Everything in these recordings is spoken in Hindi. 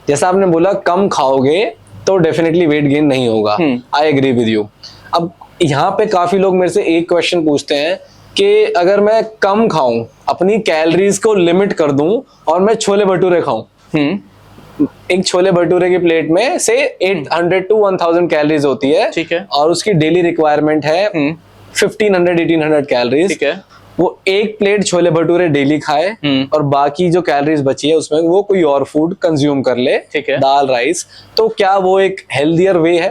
जैसा आपने बोला कम खाओगे तो डेफिनेटली वेट गेन नहीं होगा, आई एग्री विद यू। अब यहाँ पे काफी लोग मेरे से एक क्वेश्चन पूछते हैं कि अगर मैं कम खाऊं, अपनी कैलोरीज को लिमिट कर दूं और मैं छोले भटूरे खाऊं, एक छोले भटूरे की प्लेट में से 800 to 1000 कैलोरीज होती है, ठीक है, और उसकी डेली रिक्वायरमेंट है 1500-1800 कैलोरीज, ठीक है। वो एक प्लेट छोले भटूरे डेली खाए और बाकी जो कैलोरीज बची है उसमें वो कोई और फूड कंज्यूम कर ले, ठीक है, दाल राइस, तो क्या वो एक हेल्दियर वे है?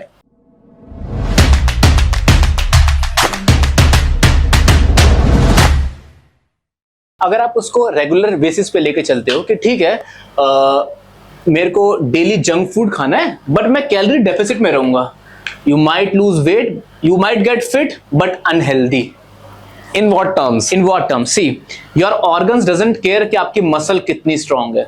अगर आप उसको रेगुलर बेसिस पे लेके चलते हो कि ठीक है मेरे को डेली जंक फूड खाना है बट मैं कैलोरी डेफिसिट में रहूंगा, you might lose weight, you might get fit but unhealthy. In what terms? In what terms? See, your organs doesn't care कि आपकी मसल कितनी स्ट्रांग है,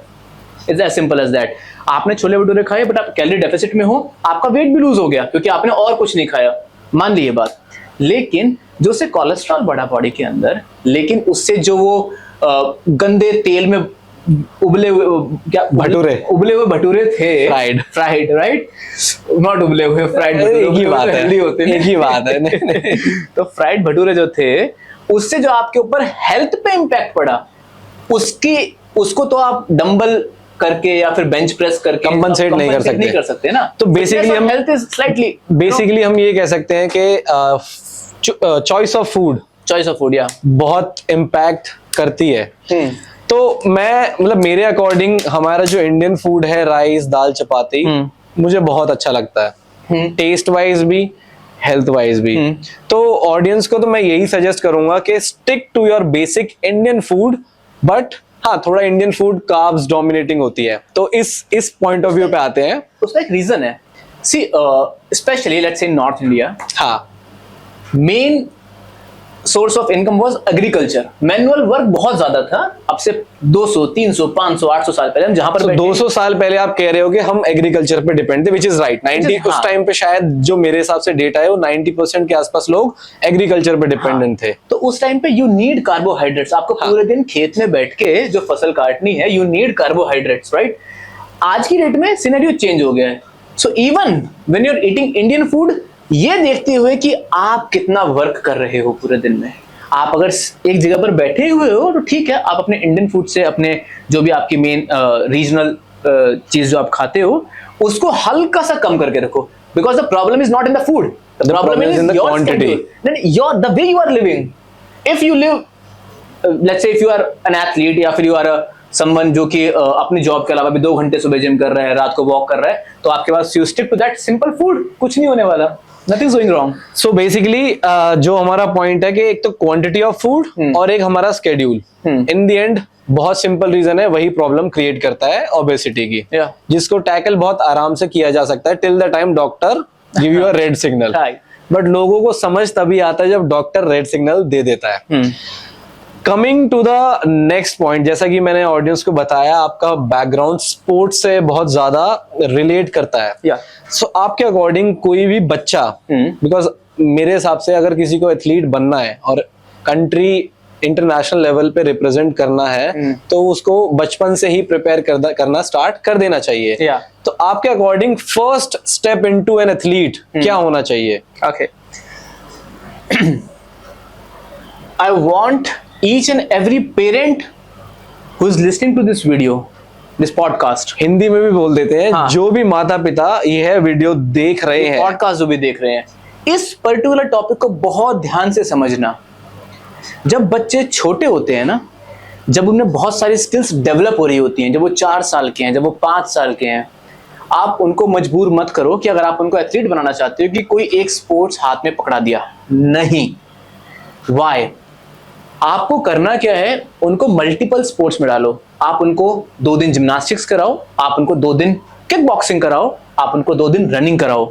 it's as simple as that. आपने छोले भटूरे खाए बट आप कैलोरी डेफिसिट में हो, आपका वेट भी लूज हो गया क्योंकि आपने और कुछ नहीं खाया, मान ली ये बात। लेकिन जो से कोलेस्ट्रॉल बढ़ा बॉडी के अंदर, लेकिन उससे जो वो गंदे तेल में उबले हुए क्या भटूरे, उबले हुए भटूरे थे, फ्राइड राइट, नॉट उबले हुए, फ्राइड भटूरे, एक ही बात है, हेल्दी होते हैं, एक ही बात है। नहीं। तो फ्राइड भटूरे जो थे उससे जो आपके ऊपर हेल्थ पे इंपैक्ट पड़ा, उसको तो आप डंबल करके या फिर बेंच प्रेस करके कंपनसेट नहीं कर सकते ना। तो बेसिकली हम हेल्थ इज स्लाइटली, बेसिकली हम ये कह सकते हैं कि चॉइस ऑफ फूड या बहुत इम्पैक्ट करती है। तो मैं मतलब मेरे अकॉर्डिंग हमारा जो इंडियन फूड है, राइस दाल चपाती, मुझे बहुत अच्छा लगता है, टेस्ट वाइज भी हेल्थ वाइज भी। तो ऑडियंस को तो मैं यही सजेस्ट करूंगा कि stick to your basic Indian food, but हाँ थोड़ा इंडियन फूड कार्ब्स डोमिनेटिंग होती है। तो इस पॉइंट ऑफ व्यू पे आते हैं, उसका एक रीजन है। सी specially let's say in North India, हाँ main source of income was agriculture, manual work बहुत ज्यादा था। अब से 200, 300, 500, 800 साल पहले हम जहां पर 200 साल पहले आप कह रहे हो कि हम एग्रीकल्चर पे डिपेंड थे, विच इज राइट। 90 उस टाइम पे शायद जो मेरे हिसाब से डेटा है वो 90% के आसपास लोग एग्रीकल्चर पे डिपेंडेंट थे। तो उस टाइम पे यू नीड कार्बोहाइड्रेट्स, आपको पूरे दिन खेत में बैठ के जो फसल काटनी है, यू नीड कार्बोहाइड्रेट्स, राइट। आज की डेट में सिनेरियो चेंज हो गया है। So even when you are eating Indian food, ये देखते हुए कि आप कितना वर्क कर रहे हो पूरे दिन में, आप अगर एक जगह पर बैठे हुए हो तो ठीक है, आप अपने इंडियन फूड से अपने जो भी आपकी मेन रीजनल चीज जो आप खाते हो उसको हल्का सा कम करके रखो, because the problem is not in the food, the problem is in the quantity, the way you are living. If you live let's say if you are an athlete या फिर यू आर समवन जो कि अपनी जॉब के अलावा भी 2 घंटे सुबह जिम कर रहा है, रात को वॉक कर रहा है, तो आपके पास you stick to that simple food, कुछ नहीं होने वाला, nothing's going wrong. So basically जो हमारा पॉइंट है कि एक तो क्वांटिटी ऑफ फूड और एक हमारा स्केड्यूल, इन द एंड बहुत सिंपल रीजन है, वही प्रॉब्लम क्रिएट करता है ओबेसिटी की, जिसको टैकल बहुत आराम से किया जा सकता है till the time doctor give you a red signal. But लोगों को समझ तभी आता है जब डॉक्टर रेड सिग्नल दे देता है। Coming to the next point, जैसा कि मैंने ऑडियंस को बताया, आपका बैकग्राउंड स्पोर्ट्स से बहुत ज्यादा रिलेट करता है। सो आपके अकॉर्डिंग कोई भी बच्चा, बिकॉज मेरे हिसाब से अगर किसी को एथलीट बनना है और कंट्री इंटरनेशनल लेवल पे रिप्रेजेंट करना है, तो उसको बचपन से ही प्रिपेयर करना स्टार्ट कर देना चाहिए। तो आपके according first step into an athlete क्या होना चाहिए? Okay, I want each and every parent who is listening to this video, this podcast, Hindi में भी बोल देते हैं, हाँ, जो भी माता पिता यह वीडियो देख रहे हैं, पॉडकास्ट जो भी देख रहे हैं, इस पर्टिकुलर टॉपिक को बहुत ध्यान से समझना। जब बच्चे छोटे होते हैं ना, जब उनमें बहुत सारी स्किल्स डेवलप हो रही होती हैं, जब वो 4 साल के हैं, जब वो 5 साल के हैं, आप उनको मजबूर मत करो कि अगर आप उनको एथलीट बनाना चाहते हो कि कोई एक स्पोर्ट्स हाथ में पकड़ा दिया, नहीं। वाई? आपको करना क्या है, उनको मल्टीपल स्पोर्ट्स में डालो। आप उनको 2 दिन जिम्नास्टिक्स कराओ, आप उनको 2 दिन किक बॉक्सिंग कराओ, आप उनको 2 दिन रनिंग कराओ।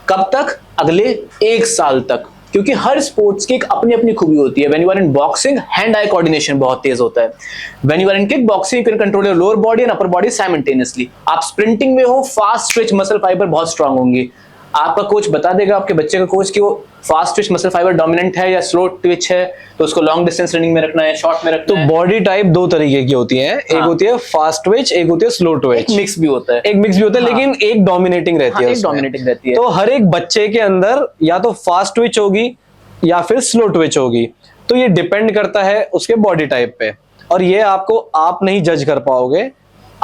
कब तक? अगले 1 साल तक, क्योंकि हर स्पोर्ट्स की एक अपनी अपनी खूबी होती है। When you are in boxing, hand eye coordination बहुत तेज होता है। When you are in kick boxing, you can control your lower body and upper body simultaneously. आप स्प्रिंटिंग में हो, फास्ट स्विच मसल फाइबर बहुत स्ट्रांग होंगी। आपका कोच बता देगा, आपके बच्चे का कोच, कि वो fast Twitch muscle fibre dominant है या स्लो ट्विच है, तो उसको लॉन्ग डिस्टेंस रनिंग में रखना है, शॉर्ट में रखना है। तो बॉडी टाइप दो तरीके की होती है, एक होती है फास्ट ट्विच, एक होती है स्लो ट्विच। मिक्स भी होता है, एक मिक्स भी होता है, लेकिन एक डोमिनेटिंग रहती है, एक डोमिनेटिंग रहती है। तो हर एक बच्चे के अंदर या तो फास्ट ट्विच होगी या फिर स्लो ट्विच होगी, तो ये डिपेंड करता है उसके बॉडी टाइप पे, और ये आपको आप नहीं जज कर पाओगे,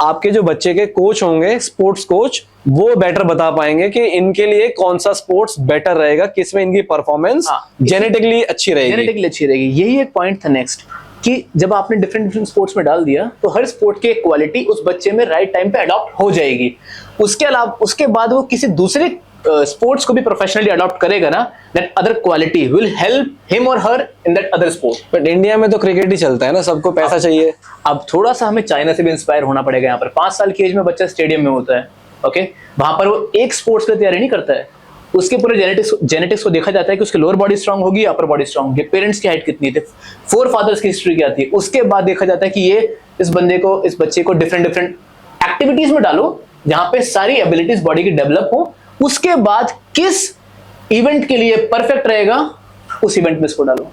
आपके जो बच्चे के कोच होंगे, स्पोर्ट्स कोच, वो बेटर बता पाएंगे कि इनके लिए कौन सा स्पोर्ट्स बेटर रहेगा, किसमें इनकी परफॉर्मेंस जेनेटिकली अच्छी रहेगी। जेनेटिकली अच्छी रहेगी, यही एक पॉइंट था नेक्स्ट, कि जब आपने डिफरेंट स्पोर्ट्स में डाल दिया तो हर स्पोर्ट की क्वालिटी उस बच्चे में राइट टाइम पे अडॉप्ट हो जाएगी। उसके अलावा उसके बाद वो किसी दूसरे स्पोर्ट्स को भी प्रोफेशनली अडॉप्ट करेगा ना, that other quality will help him और her in that other sport. But India में तो क्रिकेट ही चलता है ना, सबको पैसा चाहिए। अब थोड़ा सा हमें चाइना से भी इंस्पायर होना पड़ेगा। यहाँ पर 5 साल की एज में बच्चा स्टेडियम में होता है, ओके, वहां पर वो एक स्पोर्ट्स की तैयारी नहीं करता है, उसके पूरे जेनेटिक्स को देखा जाता है कि उसकी लोअर बॉडी स्ट्रांग होगी, अपर बॉडी स्ट्रांग होगी, पेरेंट्स की हाइट कितनी थी, फोर फादर्स की हिस्ट्री क्या थी। उसके बाद देखा जाता है कि ये इस बच्चे को डिफरेंट एक्टिविटीज में डालो जहां पे सारी एबिलिटीज बॉडी की डेवलप हो, उसके बाद किस इवेंट के लिए परफेक्ट रहेगा उस इवेंट में इसको डालो।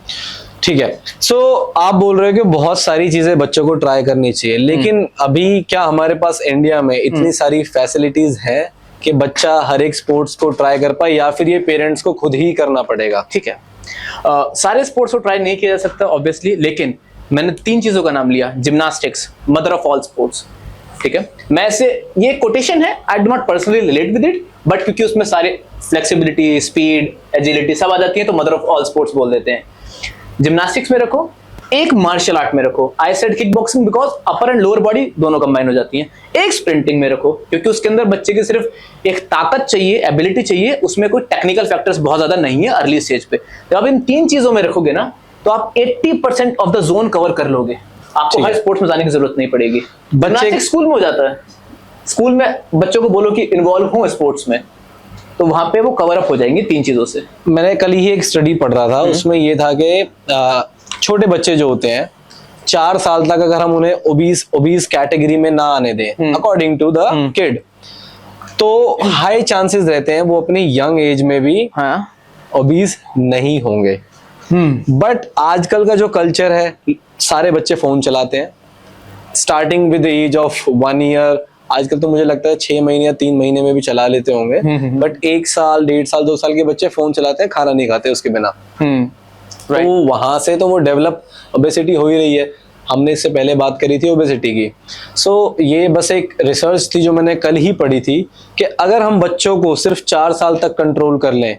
ठीक है, सो आप बोल रहे हो कि बहुत सारी चीजें बच्चों को ट्राई करनी चाहिए, लेकिन अभी क्या हमारे पास इंडिया में इतनी सारी फैसिलिटीज है कि बच्चा हर एक स्पोर्ट्स को ट्राई कर पाए, या फिर ये पेरेंट्स को खुद ही करना पड़ेगा? ठीक है, सारे स्पोर्ट्स को ट्राई नहीं किया जा सकता ऑब्वियसली, लेकिन मैंने 3 चीजों का नाम लिया, gymnastics mother of all sports. ठीक है, मैं ऐसे, ये कोटेशन है, I do not personally relate with it, but क्योंकि उसमें सारे फ्लेक्सिबिलिटी, स्पीड, एजिलिटी सब आ जाती है, तो मदर ऑफ ऑल स्पोर्ट्स बोल देते हैं। जिम्नास्टिक्स में रखो, एक मार्शल आर्ट में रखो, I said kick boxing because upper and lower body दोनों कंबाइन हो जाती हैं। एक स्प्रिंटिंग में रखो, क्योंकि उसके अंदर बच्चे की सिर्फ एक ताकत चाहिए, एबिलिटी चाहिए, उसमें कोई टेक्निकल फैक्टर्स बहुत ज्यादा नहीं है अर्ली स्टेज पे। तो आप इन 3 चीजों में रखोगे ना, तो आप 80% ऑफ द जोन कवर कर लोगे, आपको हर स्पोर्ट्स में जाने की जरूरत नहीं पड़ेगी। बच्चे स्कूल में हो जाता है, स्कूल में बच्चों को बोलो कि इन्वॉल्व हो स्पोर्ट्स में, तो वहां पे वो कवर अप हो जाएंगे 3 चीजों से। मैंने कल ही एक स्टडी पढ़ रहा था, उसमें ये था कि छोटे बच्चे जो होते हैं 4 साल तक अगर हम उन्हें ओबीज कैटेगरी में ना आने दें अकॉर्डिंग टू द किड, तो हाई चांसेस रहते हैं वो अपनी यंग एज में भी ओबीज नहीं होंगे। बट आजकल का जो कल्चर है, सारे बच्चे फोन चलाते हैं, starting with the age of 1 year, आजकल तो मुझे लगता है 6 महीने या 3 महीने में भी चला लेते होंगे, बट 1 साल, 1.5 साल, 2 साल के बच्चे फोन चलाते हैं, खाना नहीं खाते उसके बिना। तो वहां से तो वो डेवलप ओबेसिटी हो ही रही है। हमने इससे पहले बात करी थी ओबेसिटी की। सो ये बस एक रिसर्च थी जो मैंने कल ही पढ़ी थी कि अगर हम बच्चों को सिर्फ 4 साल तक कंट्रोल कर लें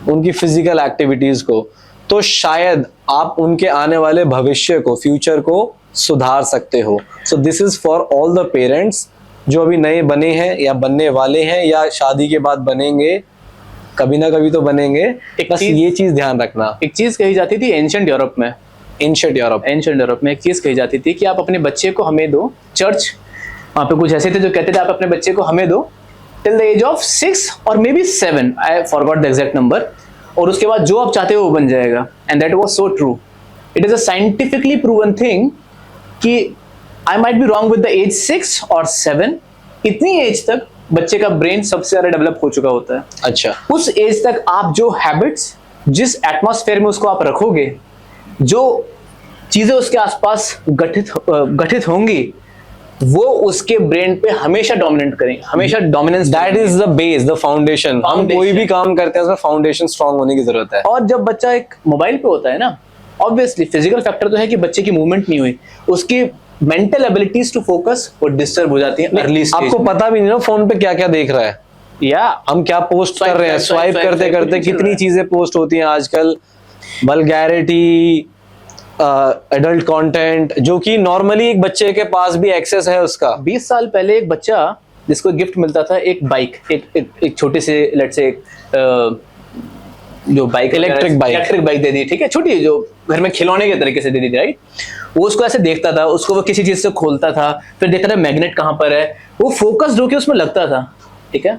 उनकी फिजिकल एक्टिविटीज को, तो शायद आप उनके आने वाले भविष्य को, फ्यूचर को सुधार सकते हो। So this is for all the parents जो अभी नए बने हैं या बनने वाले हैं या शादी के बाद बनेंगे, कभी ना कभी तो बनेंगे, बस ये चीज ध्यान रखना। एक चीज कही जाती थी एंशिएंट यूरोप में, एंशिएंट यूरोप में एक चीज कही जाती थी कि आप अपने बच्चे को हमें दो, चर्च वहां पे कुछ ऐसे थे जो कहते थे आप अपने बच्चे को हमें दो टिल द एज ऑफ 6 और may be 7, I forgot the exact number, और उसके बाद जो आप चाहते हो वो बन जाएगा। And that was so true, it is a scientifically proven thing कि I might be wrong with the age 6 और 7, इतनी एज तक बच्चे का ब्रेन सबसे ज्यादा डेवलप हो चुका होता है। अच्छा, उस एज तक आप जो हैबिट्स, जिस एटमॉस्फेयर में उसको आप रखोगे, जो चीजें उसके आसपास गठित होंगी, वो उसके ब्रेन पे हमेशा डोमिनेट करेंगे, हमेशा dominance. That is the base, the foundation. हम कोई भी काम करते हैं उसमें फाउंडेशन स्ट्रांग होने की जरूरत है। और जब बच्चा एक मोबाइल पे होता है ना, ऑब्वियसली फिजिकल फैक्टर तो है कि बच्चे की मूवमेंट नहीं हुई, उसकी मेंटल एबिलिटीज टू फोकस वो डिस्टर्ब हो जाती है अर्ली स्टेज। आपको पता भी नहीं ना फोन पे क्या क्या देख रहा है, या हम क्या पोस्ट कर रहे हैं, स्वाइप करते करते कितनी चीजें पोस्ट होती हैं आजकल, वल्गैरिटी, एडल्ट कंटेंट, जो कि नॉर्मली एक बच्चे के पास भी एक्सेस है उसका। 20 साल पहले एक बच्चा जिसको गिफ्ट मिलता था एक बाइक, एक छोटे से लेट्स से जो बाइक, इलेक्ट्रिक बाइक दे दी, ठीक है, छोटी, जो घर में खिलौने के तरीके से दे दी थी, राइट। वो उसको ऐसे देखता था, उसको वो किसी चीज से खोलता था, फिर देखता था मैग्नेट कहाँ पर है, वो फोकस्ड होकर उसमें लगता था, ठीक है।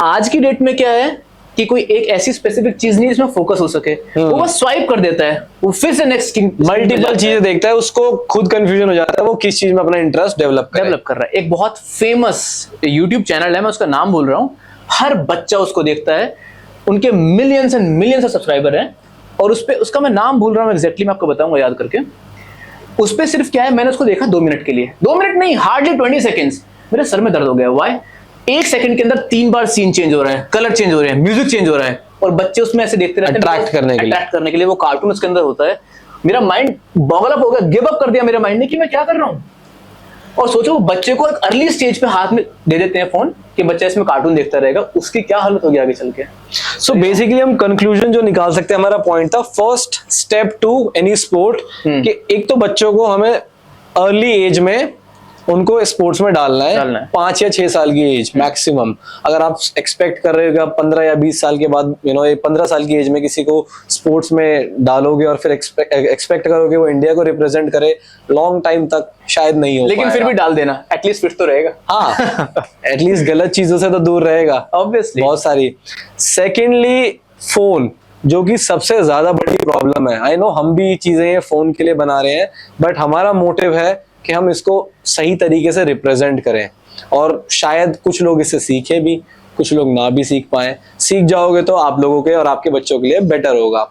आज की डेट में क्या है कि कोई एक ऐसी स्पेसिफिक चीज नहीं जिसमें फोकस हो सके, वो बस स्वाइप कर देता है, वो फिर से नेक्स्ट मल्टीपल चीजें देखता है, उसको खुद कंफ्यूजन हो जाता है वो किस चीज में अपना इंटरेस्ट डेवलप कर रहा है। एक बहुत फेमस यूट्यूब चैनल है, मैं उसका नाम बोल रहा हूँ, हर बच्चा उसको देखता है, उनके millions and millions of subscriber हैं, और उस पे उसका मैं नाम भूल रहा हूँ एग्जैक्टली, मैं आपको बताऊंगा याद करके। उस पे सिर्फ क्या है, मैंने उसको देखा 2 मिनट के लिए, 2 मिनट नहीं, हार्डली 20 सेकेंड्स, मेरे सर में दर्द हो गया। वाई? 1 सेकंड के अंदर 3 बार सीन चेंज हो रहा है, कलर चेंज हो रहे हैं, म्यूजिक चेंज हो रहा है, और बच्चे उसमें ऐसे देखते रहते हैं अट्रैक्ट करने के लिए वो कार्टून उसके अंदर होता है। मेरा माइंड बॉगल अप हो गया, गिव अप कर दिया मेरे माइंड ने कि मैं क्या कर रहा हूँ। और सोचो बच्चे को एक अर्ली स्टेज पे हाथ में दे देते हैं फोन कि बच्चा इसमें कार्टून देखता रहेगा, उसकी क्या हालत होगी आगे चल के। सो बेसिकली हम कंक्लूजन जो निकाल सकते हैं, हमारा पॉइंट था first step to any sport, कि एक तो बच्चों को हमें अर्ली एज में उनको स्पोर्ट्स में डालना है। 5 या 6 साल की एज मैक्सिमम। अगर आप एक्सपेक्ट कर रहे हो 15 या 20 साल के बाद 15 साल की एज में किसी को स्पोर्ट्स में डालोगे और फिर एक्सपेक्ट करोगे वो इंडिया को रिप्रेजेंट करे लॉन्ग टाइम तक, शायद नहीं हो लेकिन फिर भी डाल देना, एटलीस्ट फिट तो रहेगा। हाँ, एटलीस्ट गलत चीजों से तो दूर रहेगा ऑब्वियसली, बहुत सारी। सेकेंडली फोन, जो कि सबसे ज्यादा बड़ी प्रॉब्लम है। आई नो हम भी चीजें फोन के लिए बना रहे हैं, बट हमारा मोटिव है कि हम इसको सही तरीके से रिप्रेजेंट करें, और शायद कुछ लोग इससे सीखें भी, कुछ लोग ना भी सीख पाए। सीख जाओगे तो आप लोगों के और आपके बच्चों के लिए बेटर होगा।